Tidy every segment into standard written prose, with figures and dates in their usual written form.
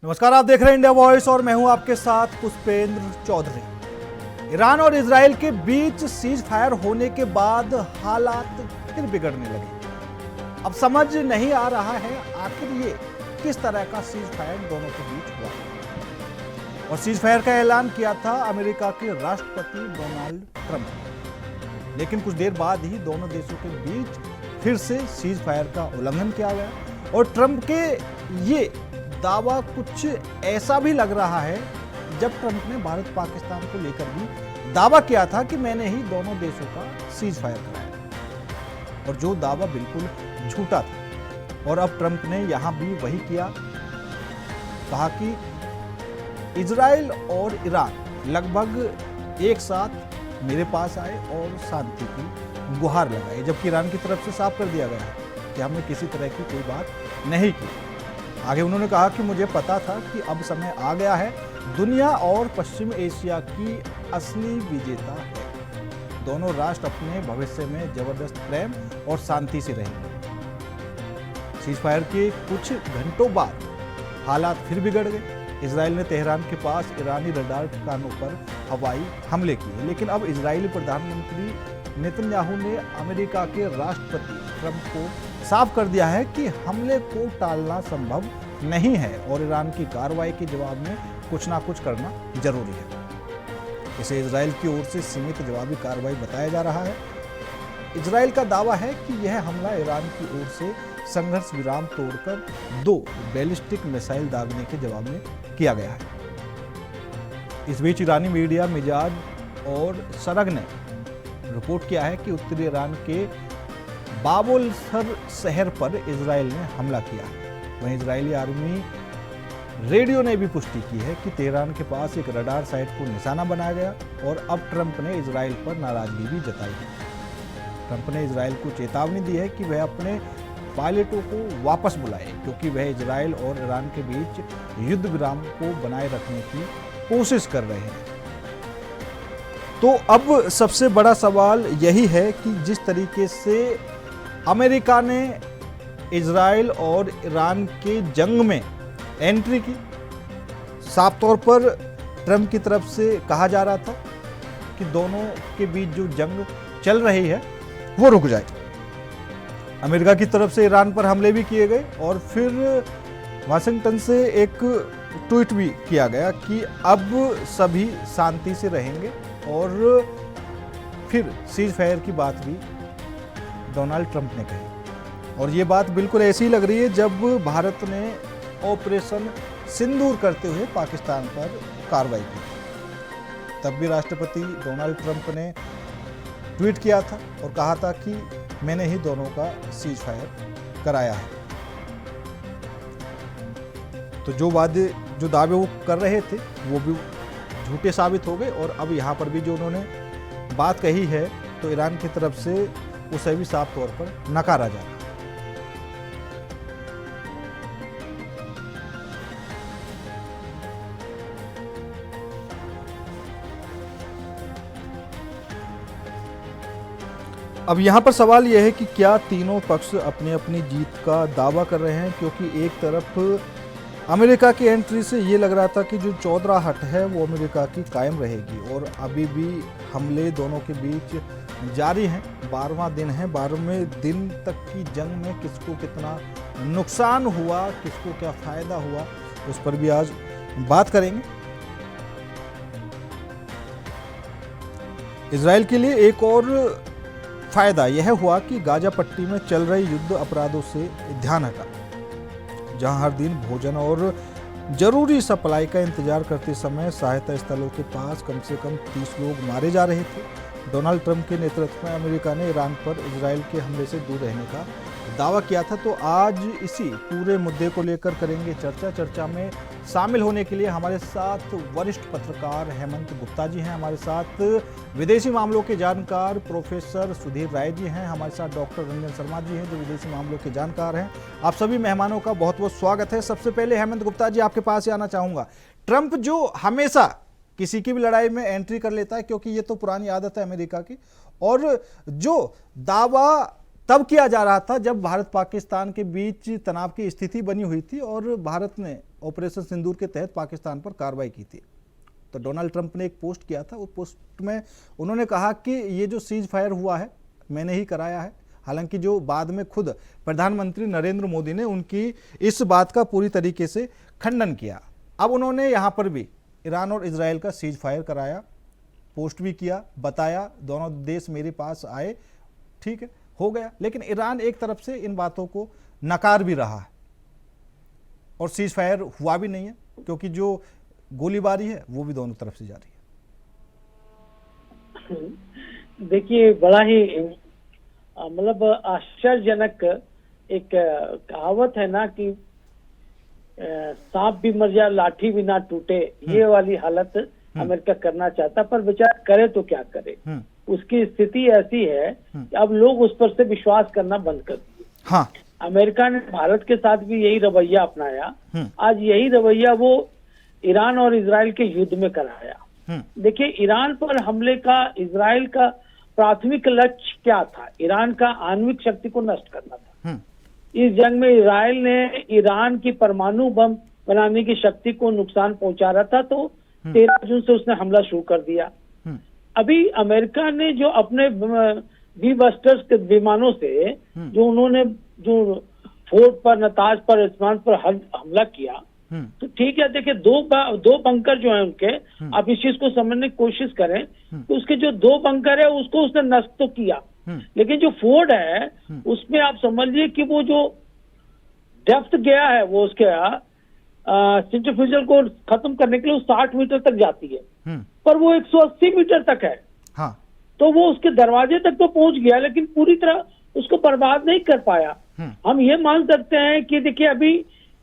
नमस्कार, आप देख रहे हैं इंडिया वॉइस और मैं हूं आपके साथ पुष्पेंद्र चौधरी। ईरान और इजराइल के बीच सीज फायर होने के बाद हालात फिर बिगड़ने लगे। अब समझ नहीं आ रहा है आखिर ये किस तरह का सीज फायर दोनों के बीच हुआ। और सीज फायर का ऐलान किया था अमेरिका के राष्ट्रपति डोनाल्ड ट्रंप ने, लेकिन कुछ देर बाद ही दोनों देशों के बीच फिर से सीज फायर का उल्लंघन किया गया। और ट्रंप के ये दावा कुछ ऐसा भी लग रहा है जब ट्रंप ने भारत पाकिस्तान को लेकर भी दावा किया था कि मैंने ही दोनों देशों का सीज फायर कराया, और जो दावा बिल्कुल झूठा था। और अब ट्रंप ने यहां भी वही किया, कहा कि इजराइल और ईरान लगभग एक साथ मेरे पास आए और शांति की गुहार लगाई, जबकि ईरान की तरफ से साफ कर दिया गया है कि हमने किसी तरह की कोई बात नहीं की। आगे उन्होंने कहा कि मुझे पता था कि अब समय आ गया है, दुनिया और पश्चिम एशिया की असली विजेता है। दोनों राष्ट्र अपने भविष्य में जबरदस्त प्रेम और शांति से रहेंगे। सीज फायर के कुछ घंटों बाद हालात फिर बिगड़ गए। इजराइल ने तेहरान के पास ईरानी रडार ठिकानों पर हवाई हमले किए, लेकिन अब इजरायली प्रधानमंत्री नेतन्याहू ने अमेरिका के राष्ट्रपति ट्रंप को साफ कर दिया है कि हमले को टालना संभव नहीं है और ईरान की कार्रवाई के जवाब में कुछ ना कुछ करना जरूरी है। इसे इजराइल की ओर से सीमित जवाबी कार्रवाई बताया जा रहा है। इजराइल का दावा है कि यह हमला ईरान की ओर से संघर्ष विराम तोड़कर 2 बैलिस्टिक मिसाइल दागने के जवाब में किया गया है। इस बीच ईरानी मीडिया मिजाज और सरग ने रिपोर्ट किया है कि उत्तरी ईरान के बाबुलसर शहर पर इजराइल ने हमला किया। वहीं इजरायली आर्मी रेडियो ने भी पुष्टि की है कि तेहरान के पास एक रडार साइट को निशाना बनाया गया और अब ट्रंप ने इजराइल पर नाराजगी भी जताई है। ट्रंप ने इजराइल को चेतावनी दी है कि वह अपने पायलटों को वापस बुलाए, क्योंकि वह इजराइल और ईरान के बीच युद्ध विराम को बनाए रखने की कोशिश कर रहे हैं। तो अब सबसे बड़ा सवाल यही है कि जिस तरीके से अमेरिका ने इजराइल और ईरान के जंग में एंट्री की, साफ तौर पर ट्रंप की तरफ से कहा जा रहा था कि दोनों के बीच जो जंग चल रही है वो रुक जाए। अमेरिका की तरफ से ईरान पर हमले भी किए गए और फिर वाशिंगटन से एक ट्वीट भी किया गया कि अब सभी शांति से रहेंगे, और फिर सीज फायर की बात भी डोनाल्ड ट्रंप ने कही। और ये बात बिल्कुल ऐसी लग रही है जब भारत ने ऑपरेशन सिंदूर करते हुए पाकिस्तान पर कार्रवाई की। तब भी राष्ट्रपति डोनाल्ड ट्रंप ने ट्वीट किया था और कहा था कि मैंने ही दोनों का सीज फायर कराया है। तो जो दावे वो कर रहे थे वो भी झूठे साबित हो गए, और अब यहाँ पर भी जो उन्होंने बात कही है तो ईरान की तरफ से उसे भी साफ तौर पर नकारा जा रहा है। अब यहाँ पर सवाल यह है कि क्या तीनों पक्ष अपनी अपनी जीत का दावा कर रहे हैं, क्योंकि एक तरफ अमेरिका की एंट्री से ये लग रहा था कि जो चौधराहट है वो अमेरिका की कायम रहेगी, और अभी भी हमले दोनों के बीच जारी हैं। 12वां दिन है। 12वें दिन तक की जंग में किसको कितना नुकसान हुआ, किसको क्या फायदा हुआ, उस पर भी आज बात करेंगे। इजराइल के लिए एक और फायदा यह हुआ कि गाजा पट्टी में चल रहे युद्ध अपराधों से ध्यान हटा, जहां हर दिन भोजन और जरूरी सप्लाई का इंतजार करते समय सहायता स्थलों के पास कम से कम 30 लोग मारे जा रहे थे। डोनाल्ड ट्रंप के नेतृत्व में अमेरिका ने ईरान पर इजराइल के हमले से दूर रहने का दावा किया था। तो आज इसी पूरे मुद्दे को लेकर करेंगे चर्चा में शामिल होने के लिए हमारे साथ वरिष्ठ पत्रकार हेमंत गुप्ता जी हैं, हमारे साथ विदेशी मामलों के जानकार प्रोफेसर सुधीर राय जी हैं, हमारे साथ डॉक्टर रंजन शर्मा जी हैं जो विदेशी मामलों के जानकार हैं। आप सभी मेहमानों का बहुत बहुत स्वागत है। सबसे पहले हेमंत गुप्ता जी, आपके पास ही आना चाहूँगा। ट्रंप जो हमेशा किसी की भी लड़ाई में एंट्री कर लेता है, क्योंकि ये तो पुरानी आदत है अमेरिका की, और जो दावा तब किया जा रहा था जब भारत पाकिस्तान के बीच तनाव की स्थिति बनी हुई थी और भारत ने ऑपरेशन सिंदूर के तहत पाकिस्तान पर कार्रवाई की थी। तो डोनाल्ड ट्रंप ने एक पोस्ट किया था, उस पोस्ट में उन्होंने कहा कि ये जो सीज फायर हुआ है मैंने ही कराया है। हालांकि जो बाद में खुद प्रधानमंत्री नरेंद्र मोदी ने उनकी इस बात का पूरी तरीके से खंडन किया। अब उन्होंने यहाँ पर भी ईरान और इजराइल का सीज फायर कराया, पोस्ट भी किया, बताया दोनों देश मेरे पास आए, ठीक है, हो गया। लेकिन ईरान एक तरफ से इन बातों को नकार भी रहा है और सीज फायर हुआ भी नहीं है, क्योंकि जो गोलीबारी है वो भी दोनों तरफ से जा रही है। देखिए, बड़ा ही मतलब आश्चर्यजनक एक कहावत है ना कि सांप भी मर जाए लाठी भी ना टूटे, ये वाली हालत अमेरिका करना चाहता, पर बेचारा करे तो क्या करे। उसकी स्थिति ऐसी है कि अब लोग उस पर से विश्वास करना बंद कर दिए। हाँ। अमेरिका ने भारत के साथ भी यही रवैया अपनाया। आज यही रवैया वो ईरान और इजराइल के युद्ध में कराया। देखिए, ईरान पर हमले का इजराइल का प्राथमिक लक्ष्य क्या था? ईरान का आणविक शक्ति को नष्ट करना था। इस जंग में इजराइल ने ईरान की परमाणु बम बनाने की शक्ति को नुकसान पहुंचा रहा था, तो 13 जून से उसने हमला शुरू कर दिया। अभी अमेरिका ने जो अपने बी बस्टर्स के विमानों से जो उन्होंने जो फोर्ट पर, नताज पर, इस्मान पर हमला किया, तो ठीक है। देखिए, दो बंकर जो है उनके, आप इस चीज को समझने की कोशिश करें तो उसके जो 2 बंकर है उसको उसने नष्ट तो किया, लेकिन जो फोर्ट है उसमें आप समझिए कि वो जो डेप्थ गया है वो उसके सेंट्रीफ्यूजल को खत्म करने के लिए 60 मीटर तक जाती है, पर वो 180 मीटर तक है। हाँ। तो वो उसके दरवाजे तक तो पहुंच गया, लेकिन पूरी तरह उसको बर्बाद नहीं कर पाया। हम ये मान सकते हैं कि देखिए, अभी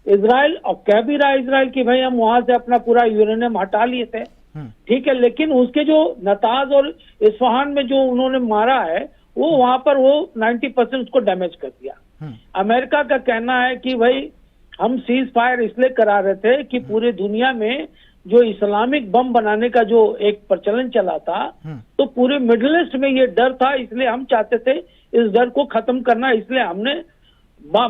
इजराइल और कह भी रहा है इजराइल कि भाई हम वहां से अपना पूरा यूरेनियम हटा लिए थे, ठीक है, लेकिन उसके जो नताज और इस्फहान में जो उन्होंने मारा है वो वहां पर वो 90% उसको डैमेज कर दिया। अमेरिका का कहना है कि भाई हम सीज फायर इसलिए करा रहे थे कि पूरे दुनिया में जो इस्लामिक बम बनाने का जो एक प्रचलन चला था, तो पूरे मिडिल ईस्ट में ये डर था, इसलिए हम चाहते थे इस डर को खत्म करना, इसलिए हमने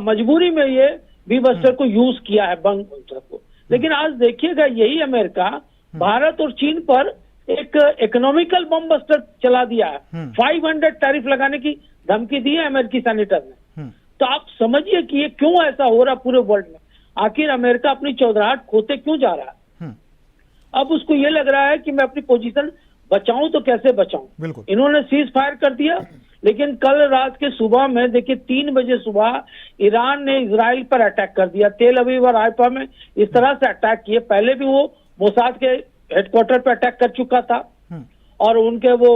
मजबूरी में ये बी बस्टर को यूज किया है, बम बस्टर को। लेकिन आज देखिएगा, यही अमेरिका भारत और चीन पर एक इकोनॉमिकल बम बस्टर चला दिया है। 500 टैरिफ लगाने की धमकी दी है अमेरिकी सेनेटर ने। तो आप समझिए कि ये क्यों ऐसा हो रहा पूरे वर्ल्ड में। आखिर अमेरिका अपनी चौधराहट खोते क्यों जा रहा है? अब उसको ये लग रहा है कि मैं अपनी पोजीशन बचाऊं तो कैसे बचाऊं। इन्होंने सीज फायर कर दिया, लेकिन कल रात के सुबह में देखिए 3 बजे सुबह ईरान ने इजराइल पर अटैक कर दिया। तेल अवीव और हाइफा में इस तरह से अटैक किए। पहले भी वो मोसाद के हेडक्वार्टर पर अटैक कर चुका था और उनके वो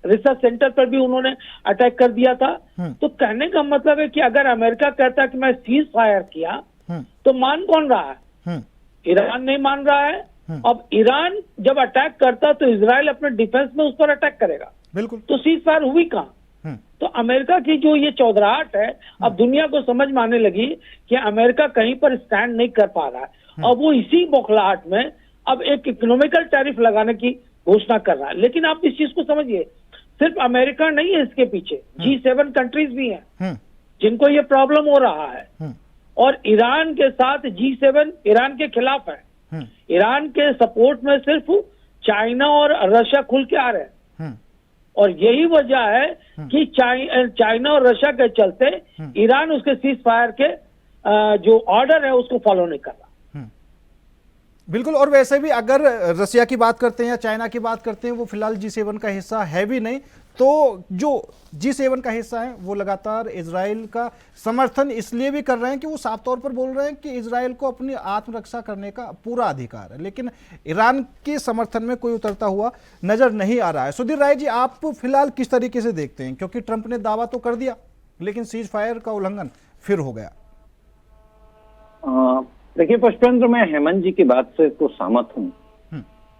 रिसर्च सेंटर पर भी उन्होंने अटैक कर दिया था। तो कहने का मतलब है कि अगर अमेरिका कहता है कि मैं सीज फायर किया, तो मान कौन रहा है? ईरान नहीं मान रहा है। अब ईरान जब अटैक करता तो इजराइल अपने डिफेंस में उस पर अटैक करेगा। बिल्कुल। तो सीज फायर हुई कहां? तो अमेरिका की जो ये चौधराहट है, अब दुनिया को समझ में आने लगी कि अमेरिका कहीं पर स्टैंड नहीं कर पा रहा है। अब वो इसी बौखलाहट में अब एक इकोनॉमिकल टैरिफ लगाने की घोषणा कर रहा है। लेकिन आप इस चीज को समझिए, सिर्फ अमेरिका नहीं है इसके पीछे, G7 कंट्रीज भी हैं जिनको ये प्रॉब्लम हो रहा है। और ईरान के साथ G7 ईरान के खिलाफ है। ईरान के सपोर्ट में सिर्फ चाइना और रशिया खुल के आ रहे हैं। और यही वजह है कि चाइना और रशिया के चलते ईरान उसके सीज फायर के जो ऑर्डर है उसको फॉलो नहीं कर रहा। बिल्कुल। और वैसे भी अगर रशिया की बात करते हैं या चाइना की बात करते हैं, वो फिलहाल G7 का हिस्सा है भी नहीं, तो जो G7 का हिस्सा है वो लगातार इजराइल का समर्थन इसलिए भी कर रहे हैं कि वो साफ तौर पर बोल रहे हैं कि इजराइल को अपनी आत्मरक्षा करने का पूरा अधिकार है। लेकिन ईरान के समर्थन में कोई उतरता हुआ नजर नहीं आ रहा है। सुधीर राय जी, आप फिलहाल किस तरीके से देखते हैं? क्योंकि ट्रंप ने दावा तो कर दिया, लेकिन सीज फायर का उल्लंघन फिर हो गया। देखिए पुष्पेंद्र, मैं हेमंत जी की बात से तो सहमत हूं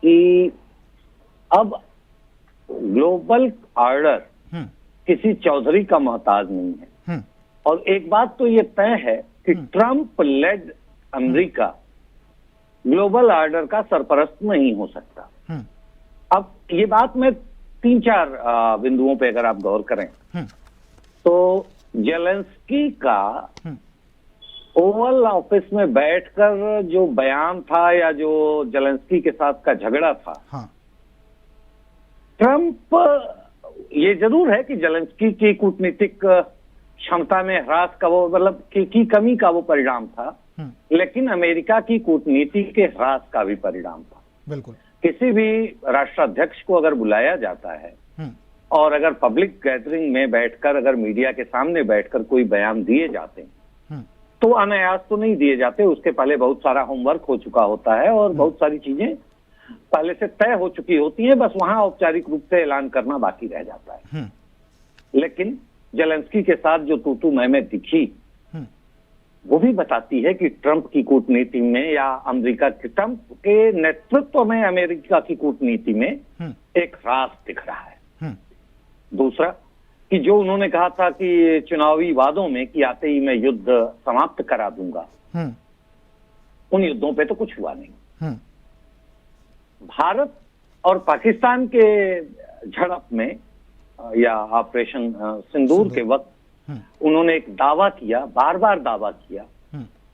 कि अब ग्लोबल ऑर्डर किसी चौधरी का मोहताज नहीं है। और एक बात तो ये तय है कि Trump led America global order का सरपरस्त नहीं हो सकता। अब ये बात मैं 3-4 बिंदुओं पे अगर आप गौर करें तो जेलेंस्की का ओवल ऑफिस में बैठकर जो बयान था या जो जेलेंस्की के साथ का झगड़ा था, हाँ। ट्रंप, ये जरूर है कि जेलेंस्की की कूटनीतिक क्षमता में ह्रास का वो मतलब की कमी का वो परिणाम था, लेकिन अमेरिका की कूटनीति के ह्रास का भी परिणाम था। बिल्कुल। किसी भी राष्ट्राध्यक्ष को अगर बुलाया जाता है और अगर पब्लिक गैदरिंग में बैठकर, अगर मीडिया के सामने बैठकर कोई बयान दिए जाते हैं तो अनायास तो नहीं दिए जाते, उसके पहले बहुत सारा होमवर्क हो चुका होता है और बहुत सारी चीजें पहले से तय हो चुकी होती हैं, बस वहां औपचारिक रूप से ऐलान करना बाकी रह जाता है। लेकिन जेलेंस्की के साथ जो तू मैं दिखी वो भी बताती है कि ट्रंप की कूटनीति में या अमेरिका के, ट्रंप के नेतृत्व में अमेरिका की कूटनीति में एक ह्रास दिख रहा है। दूसरा कि जो उन्होंने कहा था कि चुनावी वादों में कि आते ही मैं युद्ध समाप्त करा दूंगा, उन युद्धों पे तो कुछ हुआ नहीं। भारत और पाकिस्तान के झड़प में या ऑपरेशन सिंदूर के वक्त उन्होंने एक दावा किया, बार बार दावा किया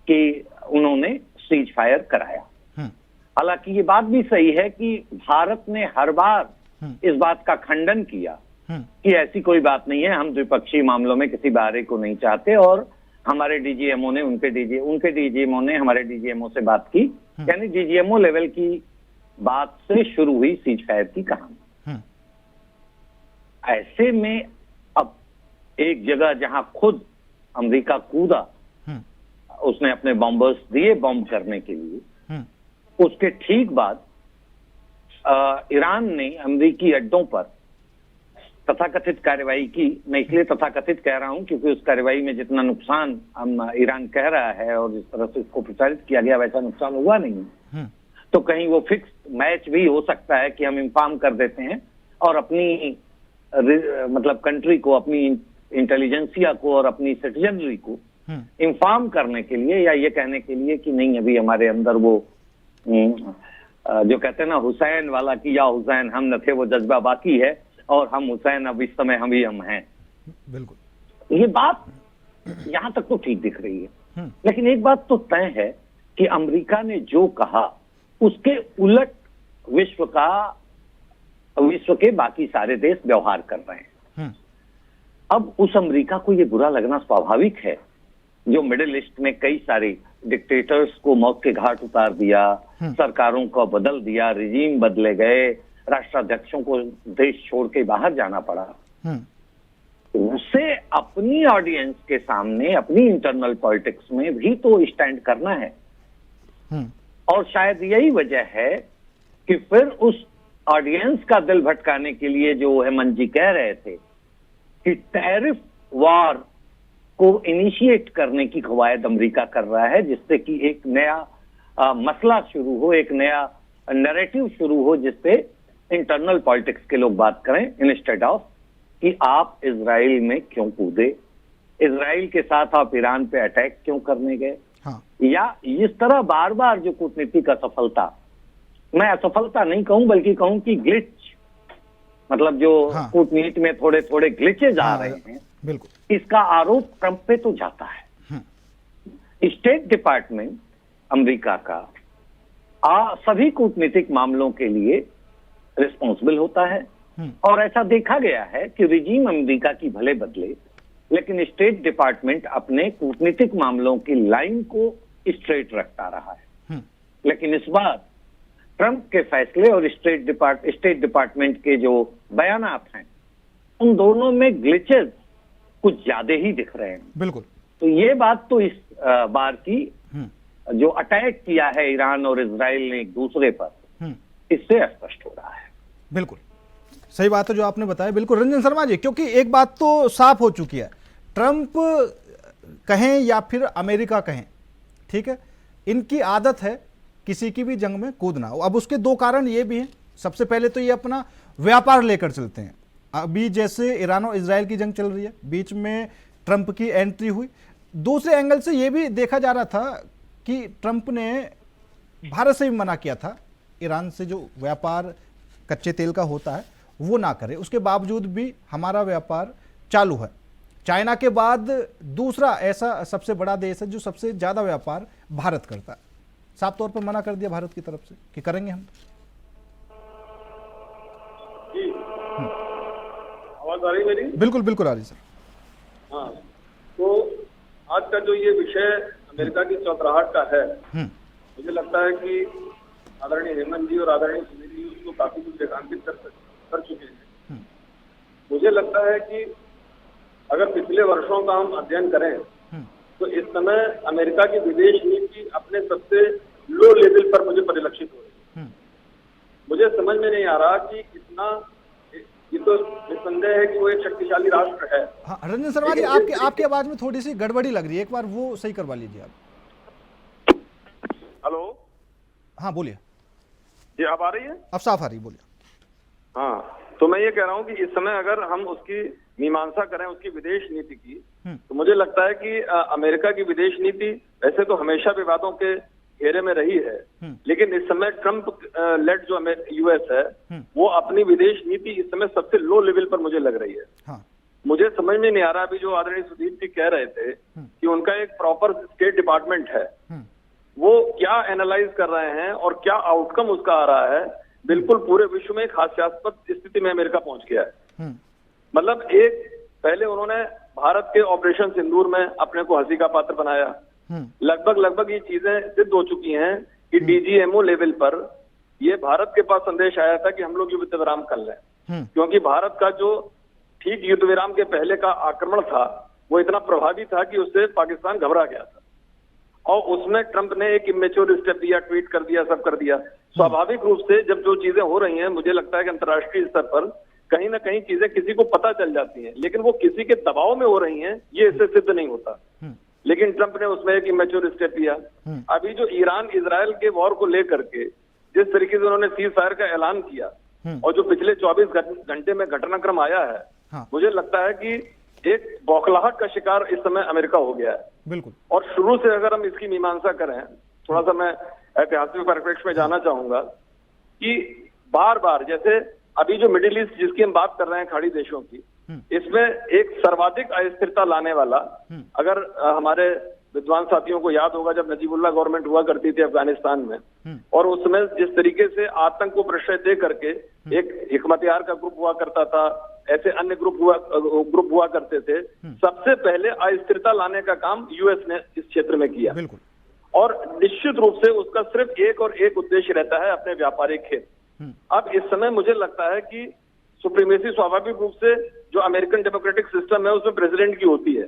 कि उन्होंने सीज फायर कराया। हालांकि ये बात भी सही है कि भारत ने हर बार इस बात का खंडन किया कि ऐसी कोई बात नहीं है, हम द्विपक्षीय मामलों में किसी बारे को नहीं चाहते, और हमारे डीजीएमओ ने उनके डीजीएमओ ने हमारे डीजीएमओ से बात की, यानी डीजीएमओ लेवल की बात से शुरू हुई सीज फायर की कहानी। ऐसे में अब एक जगह जहां खुद अमेरिका कूदा, उसने अपने बॉम्बर्स दिए बॉम्ब करने के लिए, उसके ठीक बाद ईरान ने अमेरिकी अड्डों पर तथाकथित कार्रवाई की। मैं इसलिए तथाकथित कह रहा हूं क्योंकि उस कार्रवाई में जितना नुकसान ईरान कह रहा है और जिस तरह से इसको प्रचारित किया गया वैसा नुकसान हुआ नहीं। तो कहीं वो फिक्स मैच भी हो सकता है कि हम इन्फॉर्म कर देते हैं और अपनी मतलब कंट्री को, अपनी इंटेलिजेंसिया को और अपनी सिटीजनरी को इन्फॉर्म करने के लिए या ये कहने के लिए कि नहीं अभी हमारे अंदर वो जो कहते हैं ना हुसैन वाला कि या हुसैन हम न थे, वो जज्बा बाकी है और हम हुसैन अब इस समय हम हैं। बिल्कुल। ये बात यहां तक तो ठीक दिख रही है, लेकिन एक बात तो तय है कि अमेरिका ने जो कहा उसके उलट विश्व के बाकी सारे देश व्यवहार कर रहे हैं। अब उस अमेरिका को ये बुरा लगना स्वाभाविक है जो मिडिल ईस्ट में कई सारे डिक्टेटर्स को मौत के घाट उतार दिया, सरकारों को बदल दिया, रिजीम बदले गए, राष्ट्राध्यक्षों को देश छोड़ के बाहर जाना पड़ा। उसे अपनी ऑडियंस के सामने, अपनी इंटरनल पॉलिटिक्स में भी तो स्टैंड करना है। और शायद यही वजह है कि फिर उस ऑडियंस का दिल भटकाने के लिए जो हेमंत जी कह रहे थे कि टैरिफ वॉर को इनिशिएट करने की कवायद अमेरिका कर रहा है, जिससे कि एक नया मसला शुरू हो, एक नया नैरेटिव शुरू हो जिसपे इंटरनल पॉलिटिक्स के लोग बात करें, इंस्टेड ऑफ कि आप इजराइल में क्यों कूदे, इजराइल के साथ आप ईरान पे अटैक क्यों करने गए। हाँ। या इस तरह बार बार जो कूटनीतिक असफलता, मैं असफलता नहीं कहूं बल्कि कहूं कि ग्लिच, मतलब जो कूटनीति में थोड़े थोड़े ग्लिचेज आ रहे हैं, बिल्कुल, इसका आरोप ट्रंप पे तो जाता है। स्टेट डिपार्टमेंट अमेरिका का सभी कूटनीतिक मामलों के लिए रिस्पॉन्सिबल होता है और ऐसा देखा गया है कि रिजीम अमेरिका की भले बदले, लेकिन स्टेट डिपार्टमेंट अपने कूटनीतिक मामलों की लाइन को स्ट्रेट रखता रहा है। लेकिन इस बार ट्रंप के फैसले और स्टेट डिपार्टमेंट के जो बयानात हैं, उन दोनों में ग्लिचेस कुछ ज्यादा ही दिख रहे हैं। बिल्कुल। तो ये बात तो इस बार की जो अटैक किया है ईरान और इजराइल ने एक दूसरे पर, इससे स्पष्ट हो रहा है। बिल्कुल सही बात है जो आपने बताया। बिल्कुल रंजन शर्मा जी, क्योंकि एक बात तो साफ हो चुकी है, ट्रंप कहें या फिर अमेरिका कहें, ठीक है, इनकी आदत है किसी की भी जंग में कूदना। अब उसके दो कारण ये भी हैं। सबसे पहले तो ये अपना व्यापार लेकर चलते हैं। अभी जैसे ईरान और इजराइल की जंग चल रही है, बीच में ट्रंप की एंट्री हुई। दूसरे एंगल से ये भी देखा जा रहा था कि ट्रंप ने भारत से भी मना किया था, ईरान से जो व्यापार कच्चे तेल का होता है वो ना करे, उसके बावजूद भी हमारा व्यापार चालू है। चाइना के बाद दूसरा ऐसा सबसे बड़ा देश है जो सबसे ज्यादा व्यापार भारत करता है। साफ तौर पर मना कर दिया भारत की तरफ से कि करेंगे हम। आवाज आ रही मेरी? बिल्कुल बिल्कुल आ रही सर। हाँ, तो आज का जो ये विषय अमेरिका की चौधराहट का है, मुझे लगता है कि आदरणीय हेमंत जी और आदरणीय सुनील जी उसको काफी कुछ रेखांकित कर चुके हैं। मुझे लगता है कि अगर पिछले वर्षों का हम अध्ययन करें तो इस समय अमेरिका की विदेश नीति अपने सबसे लो लेवल पर मुझे परिलक्षित हो रही है। मुझे समझ में नहीं आ रहा कि इतना, ये तो निस्संदेह है कि वो एक शक्तिशाली राष्ट्र है। हाँ, रंजन शर्मा जी आपकी आवाज में थोड़ी सी गड़बड़ी लग रही है, एक बार वो सही करवा लीजिए आप। हेलो, हाँ बोलिए। जी अब आ रही है? अब साफ आ रही, बोलिए। हाँ, तो मैं ये कह रहा हूँ कि इस समय अगर हम उसकी मीमांसा करें उसकी विदेश नीति की, तो मुझे लगता है कि अमेरिका की विदेश नीति वैसे तो हमेशा विवादों के घेरे में रही है, लेकिन इस समय ट्रंप लेड जो यूएस है वो अपनी विदेश नीति इस समय सबसे लो लेवल पर मुझे लग रही है। हाँ। मुझे समझ में नहीं आ रहा, अभी जो आदरणीय सुदीप जी कह रहे थे कि उनका एक प्रॉपर स्टेट डिपार्टमेंट है, वो क्या एनालाइज कर रहे हैं और क्या आउटकम उसका आ रहा है। बिल्कुल पूरे विश्व में एक हास्यास्पद स्थिति में अमेरिका पहुंच गया है। मतलब एक पहले उन्होंने भारत के ऑपरेशन सिंदूर में अपने को हंसी का पात्र बनाया। लगभग ये चीजें सिद्ध हो चुकी हैं कि डीजीएमओ लेवल पर ये भारत के पास संदेश आया था कि हम लोग युद्ध विराम कर लें, क्योंकि भारत का जो ठीक युद्ध विराम के पहले का आक्रमण था वो इतना प्रभावी था कि उससे पाकिस्तान घबरा गया था और उसमें ट्रंप ने एक इमेच्योर स्टेप दिया, ट्वीट कर दिया, सब कर दिया। स्वाभाविक रूप से जब जो चीजें हो रही हैं, मुझे लगता है कि अंतर्राष्ट्रीय स्तर पर कहीं ना कहीं चीजें किसी को पता चल जाती हैं, लेकिन वो किसी के दबाव में हो रही हैं ये इससे सिद्ध नहीं होता। लेकिन ट्रंप ने उसमें एक इमेच्योर स्टेप लिया। अभी जो ईरान इजराइल के वॉर को लेकर के जिस तरीके से उन्होंने सीज फायर का ऐलान किया और जो पिछले 24 घंटे में घटनाक्रम आया है, मुझे लगता है कि एक बौखलाहट का शिकार इस समय अमेरिका हो गया है। बिल्कुल। और शुरू से अगर हम इसकी मीमांसा करें, थोड़ा सा मैं ऐतिहासिक परिप्रेक्ष्य में जाना चाहूंगा कि बार बार जैसे अभी जो मिडिल ईस्ट जिसकी हम बात कर रहे हैं, खाड़ी देशों की, इसमें एक सर्वाधिक अस्थिरता लाने वाला, अगर हमारे विद्वान साथियों को याद होगा जब नजीबुल्लाह गवर्नमेंट हुआ करती थी अफगानिस्तान में और उसमें जिस तरीके से आतंक को प्रश्रय दे करके एक हिकमतयार का ग्रुप हुआ करता था, ऐसे अन्य ग्रुप हुआ करते थे, सबसे पहले अस्थिरता लाने का काम यूएस ने इस क्षेत्र में किया। बिल्कुल। और निश्चित रूप से उसका सिर्फ एक और एक उद्देश्य रहता है, अपने व्यापारिक हित। अब इस समय मुझे लगता है कि सुप्रीमेसी स्वाभाविक रूप से जो अमेरिकन डेमोक्रेटिक सिस्टम है उसमें प्रेसिडेंट की होती है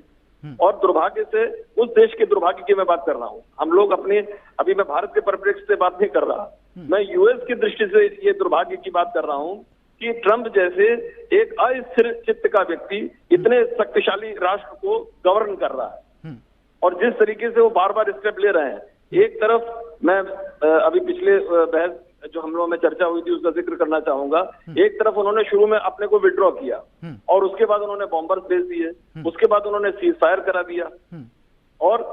और दुर्भाग्य से उस देश के दुर्भाग्य की मैं बात कर रहा हूँ। हम लोग अपने, अभी मैं भारत के परिप्रेक्ष्य से बात नहीं कर रहा, मैं यूएस की दृष्टि से ये दुर्भाग्य की बात कर रहा हूँ कि ट्रंप जैसे एक अस्थिर चित्त का व्यक्ति इतने शक्तिशाली राष्ट्र को गवर्न कर रहा है और जिस तरीके से वो बार बार स्टेप ले रहे हैं। एक तरफ मैं अभी पिछले बहस जो हम लोगों में चर्चा हुई थी उसका जिक्र करना चाहूंगा। एक तरफ उन्होंने शुरू में अपने को विड्रॉ किया और उसके बाद उन्होंने बॉम्बर्स भेज दिए, उसके बाद उन्होंने सीज फायर करा दिया और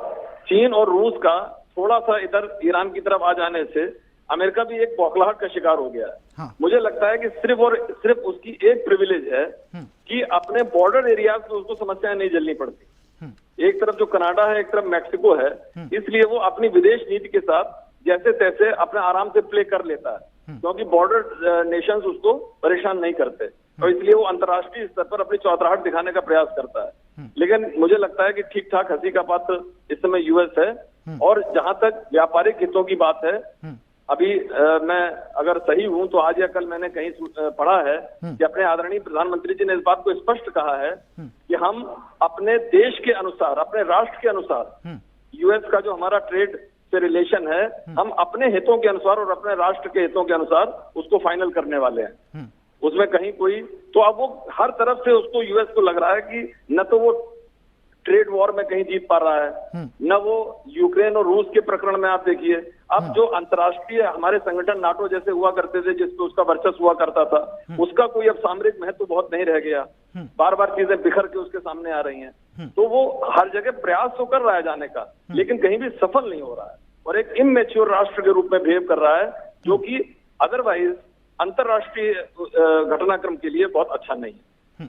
चीन और रूस का थोड़ा सा इधर ईरान की तरफ आ जाने से अमेरिका भी एक बौखलाहट का शिकार हो गया है। हाँ। मुझे लगता है कि सिर्फ और सिर्फ उसकी एक प्रिविलेज है कि अपने बॉर्डर एरियाज में उसको समस्याएं नहीं झेलनी पड़ती। एक तरफ जो कनाडा है, एक तरफ मैक्सिको है, इसलिए वो अपनी विदेश नीति के साथ जैसे तैसे अपने आराम से प्ले कर लेता है क्योंकि बॉर्डर नेशंस उसको परेशान नहीं करते और इसलिए वो अंतर्राष्ट्रीय स्तर पर अपनी चौधराहट दिखाने का प्रयास करता है। लेकिन मुझे लगता है कि ठीक ठाक हंसी का पात्र इस समय यूएस है। और जहां तक व्यापारिक हितों की बात है, अभी मैं अगर सही हूं तो आज या कल मैंने कहीं पढ़ा है कि अपने आदरणीय प्रधानमंत्री जी ने इस बात को स्पष्ट कहा है कि हम अपने देश के अनुसार, अपने राष्ट्र के अनुसार, यूएस का जो हमारा ट्रेड से रिलेशन है, हम अपने हितों के अनुसार और अपने राष्ट्र के हितों के अनुसार उसको फाइनल करने वाले हैं। उसमें कहीं कोई, तो अब वो हर तरफ से उसको यूएस को लग रहा है कि न तो वो ट्रेड वॉर में कहीं जीत पा रहा है, न वो यूक्रेन और रूस के प्रकरण में आप देखिए, अब जो अंतर्राष्ट्रीय हमारे संगठन नाटो जैसे हुआ करते थे जिसपे उसका वर्चस्व हुआ करता था, उसका कोई अब सामरिक महत्व बहुत नहीं रह गया। बार बार चीजें बिखर के उसके सामने आ रही हैं। तो वो हर जगह प्रयास तो कर रहा है जाने का, लेकिन कहीं भी सफल नहीं हो रहा है और एक इमेच्योर राष्ट्र के रूप में बिहेव कर रहा है, जो कि अदरवाइज अंतर्राष्ट्रीय घटनाक्रम के लिए बहुत अच्छा नहीं है।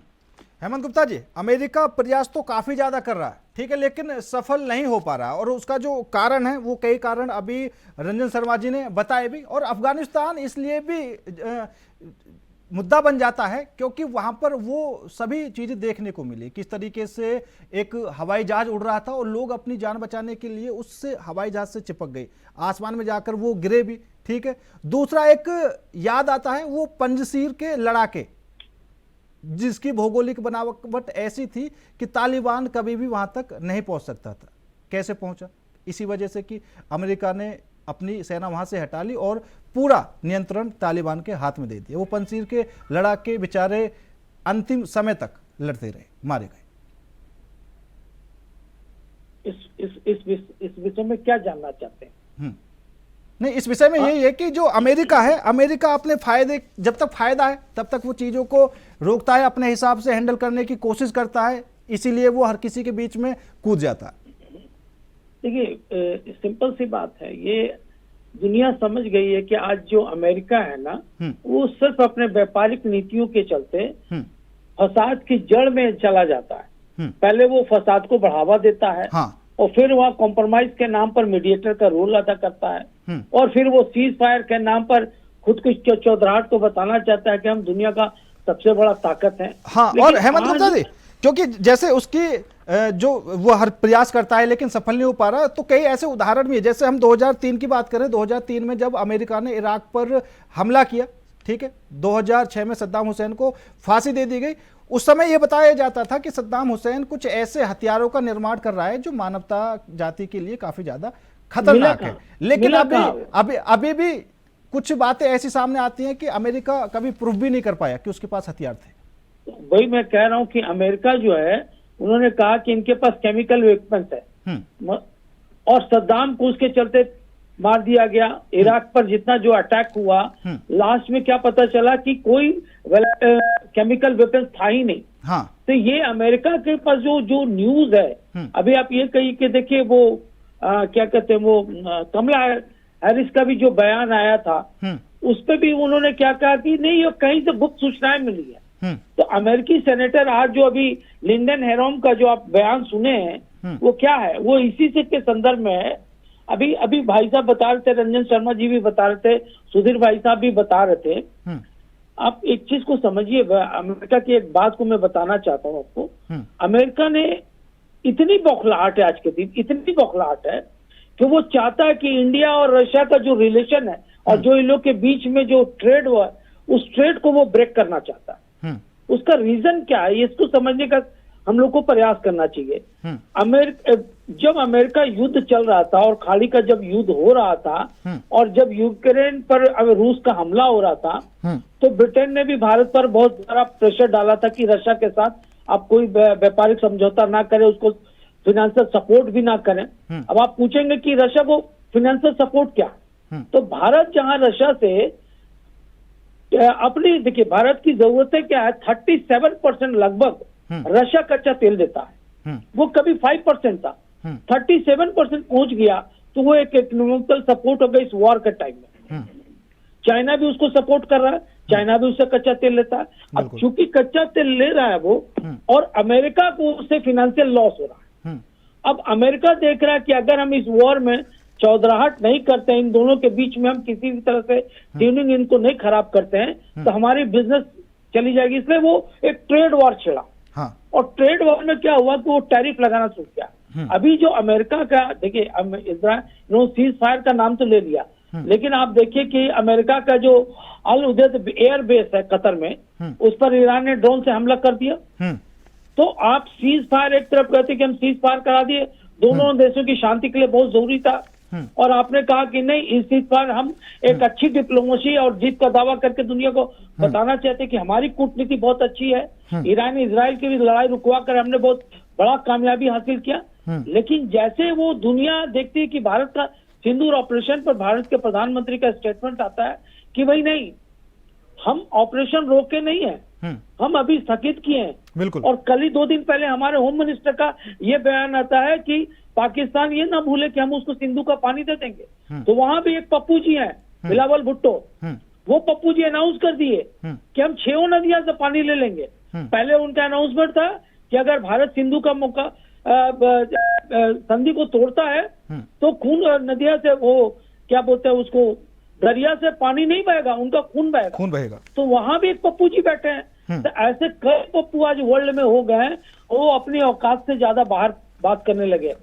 हेमंत गुप्ता जी, अमेरिका प्रयास तो काफी ज्यादा कर रहा है, ठीक है, लेकिन सफल नहीं हो पा रहा, और उसका जो कारण है वो कई कारण अभी रंजन शर्मा जी ने बताए भी। और अफगानिस्तान इसलिए भी मुद्दा बन जाता है क्योंकि वहां पर वो सभी चीजें देखने को मिली, किस तरीके से एक हवाई जहाज उड़ रहा था और लोग अपनी जान बचाने के लिए उससे हवाई जहाज से चिपक गए, आसमान में जाकर वो गिरे भी, ठीक है। दूसरा एक याद आता है वो पंजशीर के लड़ाके, जिसकी भौगोलिक बनावट ऐसी थी कि तालिबान कभी भी वहां तक नहीं पहुंच सकता था। कैसे पहुंचा? इसी वजह से कि अमेरिका ने अपनी सेना वहां से हटा ली और पूरा नियंत्रण तालिबान के हाथ में दे दिया। वो पंजशीर के लड़ाके बेचारे अंतिम समय तक लड़ते रहे, मारे गए। इस विषय में क्या जानना चाहते हैं? नहीं, इस विषय में यही है कि जो अमेरिका है, अमेरिका अपने फायदे, जब तक फायदा है तब तक वो चीजों को रोकता है, अपने हिसाब से हैंडल करने की कोशिश करता है, इसीलिए वो हर किसी के बीच में कूद जाता है। देखिए, सिंपल सी बात है, ये दुनिया समझ गई है कि आज जो अमेरिका है ना, वो सिर्फ अपने व्यापारिक नीतियों के चलते फसाद की जड़ में चला जाता है। पहले वो फसाद को बढ़ावा देता है, हाँ। और फिर वहाँ कॉम्प्रोमाइज के नाम पर मीडिएटर का रोल अदा करता है, और फिर वो सीज फायर के नाम पर खुद को चौधराहट को बताना चाहता है कि हम दुनिया का सबसे बड़ा ताकत है। हाँ, और हेमंत गुप्ता जी, क्योंकि जैसे उसकी जो वो हर प्रयास करता है लेकिन सफल नहीं हो पा रहा, तो कई ऐसे उदाहरण भी है। जैसे हम 2003 की बात करें, 2003 में जब अमेरिका ने इराक पर हमला किया, ठीक है, 2006 में सद्दाम हुसैन को फांसी दे दी गई। उस समय यह बताया जाता था कि सद्दाम हुसैन कुछ ऐसे हथियारों का निर्माण कर रहा है जो मानवता जाति के लिए काफी ज्यादा खतरनाक है। लेकिन अभी भी कुछ बातें ऐसी सामने आती हैं कि अमेरिका कभी प्रूफ भी नहीं कर पाया कि उसके पास हथियार थे। वही मैं कह रहा हूं कि अमेरिका जो है, उन्होंने कहा कि इनके पास केमिकल वेपन्स है, और सद्दाम को उसके चलते मार दिया गया। इराक पर जितना जो अटैक हुआ, लास्ट में क्या पता चला कि कोई केमिकल वेपन्स था ही नहीं। हाँ। तो ये अमेरिका के पास जो न्यूज है, अभी आप ये कही कि देखिए वो क्या कहते हैं, वो कमला हैरिस का भी जो बयान आया था, उस पर भी उन्होंने क्या कहा कि नहीं, ये कहीं से गुप्त सूचनाएं मिली है। तो अमेरिकी सेनेटर आज जो अभी लिंडन हेरोम का जो आप बयान सुने हैं, वो क्या है, वो इसी से के संदर्भ में है। अभी भाई साहब बता रहे थे, रंजन शर्मा जी भी बता रहे थे, सुधीर भाई साहब भी बता रहे थे। आप एक चीज को समझिए, अमेरिका की एक बात को मैं बताना चाहता हूँ आपको। अमेरिका ने इतनी बौखलाहट है आज के दिन, इतनी बौखलाहट है कि वो चाहता है कि इंडिया और रशिया का जो रिलेशन है और जो इन लोग के बीच में जो ट्रेड हुआ, उस ट्रेड को वो ब्रेक करना चाहता है। उसका रीजन क्या है, इसको समझने का हम लोग को प्रयास करना चाहिए। जब अमेरिका युद्ध चल रहा था और खाड़ी का जब युद्ध हो रहा था, और जब यूक्रेन पर रूस का हमला हो रहा था, तो ब्रिटेन ने भी भारत पर बहुत सारा प्रेशर डाला था कि रशिया के साथ आप कोई व्यापारिक समझौता ना करें, उसको फाइनेंशियल सपोर्ट भी ना करें। अब आप पूछेंगे कि रशिया को फाइनेंशियल सपोर्ट क्या, तो भारत जहां रशिया से अपनी, देखिए भारत की जरूरतें क्या है, 37% लगभग रशिया कच्चा तेल देता है, वो कभी 5% था, 37% पहुंच गया, तो वो एक इकोनॉमिकल सपोर्ट हो गया इस वॉर के टाइम में। चाइना भी उसको सपोर्ट कर रहा है, चाइना भी उससे कच्चा तेल लेता है। अब चूंकि कच्चा तेल ले रहा है वो, और अमेरिका को उससे फाइनेंशियल लॉस हो रहा है। अब अमेरिका देख रहा है कि अगर हम इस वॉर में चौधराहट नहीं करते हैं, इन दोनों के बीच में हम किसी भी तरह से ट्यूनिंग इनको नहीं खराब करते हैं, तो हमारी बिजनेस चली जाएगी। इसलिए वो एक ट्रेड वॉर छिड़ा। हाँ। और ट्रेड वॉर में क्या हुआ कि वो टैरिफ लगाना शुरू किया। अभी जो अमेरिका का, देखिए इन्होंने सीज फायर का नाम तो ले लिया, लेकिन आप देखिए कि अमेरिका का जो अल उदैद एयर बेस है कतर में, उस पर ईरान ने ड्रोन से हमला कर दिया। तो आप सीज फायर एक तरफ कहते कि हम सीज फायर करा दिए, दोनों देशों की शांति के लिए बहुत जरूरी था, और आपने कहा कि नहीं, इस चीज पर हम एक अच्छी डिप्लोमेसी और जीत का दावा करके दुनिया को बताना चाहते कि हमारी कूटनीति बहुत अच्छी है। ईरान इजराइल की भी लड़ाई रुकवा कर हमने बहुत बड़ा कामयाबी हासिल किया। लेकिन जैसे वो दुनिया देखती है कि भारत का सिंदूर ऑपरेशन पर भारत के प्रधानमंत्री का स्टेटमेंट आता है कि भाई नहीं, हम ऑपरेशन रोके नहीं है, हम अभी स्थगित किए हैं। बिल्कुल। और कल ही 2 दिन पहले हमारे होम मिनिस्टर का ये बयान आता है कि पाकिस्तान ये ना भूले कि हम उसको सिंधु का पानी दे देंगे। तो वहां भी एक पप्पू जी हैं, बिलावल भुट्टो, वो पप्पू जी अनाउंस कर दिए कि हम 6 नदियां से पानी ले लेंगे। पहले उनका अनाउंसमेंट था कि अगर भारत सिंधु का मौका संधि को तोड़ता है तो खून नदिया से वो क्या बोलते हैं उसको, दरिया से पानी नहीं बहेगा, उनका खून बहेगा। तो वहां भी एक पप्पू जी बैठे हैं। तो ऐसे कई पप्पू आज वर्ल्ड में हो गए हैं, वो अपनी औकात से ज्यादा बाहर बात करने लगे।